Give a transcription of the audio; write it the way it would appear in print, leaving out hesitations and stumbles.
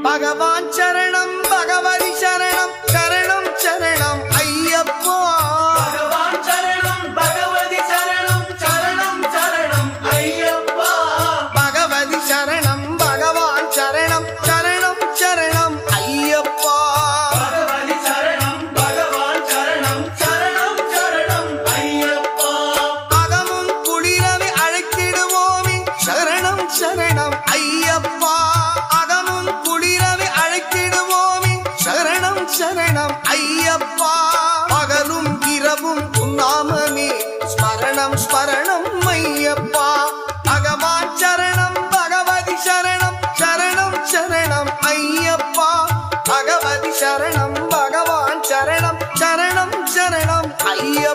பகவான் சரணம் பகவதி சரணம் சரணம் சரணம் ஐயப்பா பகவான் சரணம் பகவதி சரணம் சரணம் சரணம் ஐயப்பா பகவதி சரணம் பகவான் சரணம் சரணம் சரணம் ஐயப்பா பகவதி சரணம் பகவான் சரணம் சரணம் சரணம் ஐயப்பா அகமும் குளிரவை அழைத்திடுவோமே சரணம் சரணம் ஐயப்பா அகமும் குளிரவை அழைத்திடுவோமே சரணம் சரணம் ஐயப்பா பகலும் இரவும் உன்னாமமே ஸ்மரணம் ஸ்மரணம் ஐயப்பா பகவான் சரணம் பகவதி சரணம் சரணம் சரணம் ஐயப்பா பகவதி சரணம் பகவான் சரணம் சரணம் சரணம் ஐயப்பா